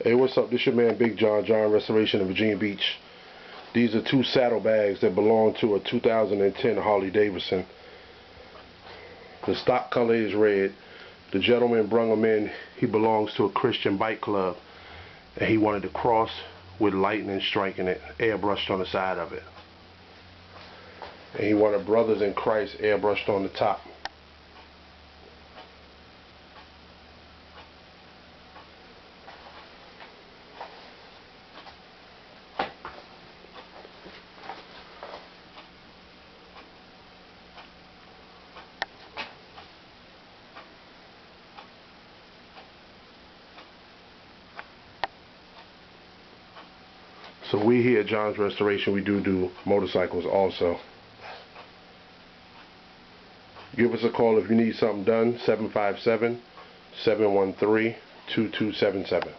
Hey, what's up? This your man Big John Restoration in Virginia Beach. These are 2 saddlebags that belong to a 2010 Harley Davidson. The stock color is red. The gentleman brung them in. He belongs to a Christian bike club, and he wanted to cross with lightning striking it, airbrushed on the side of it. And he wanted Brothers in Christ airbrushed on the top. So we here at John's Restoration, we do motorcycles also. Give us a call if you need something done, 757-713-2277.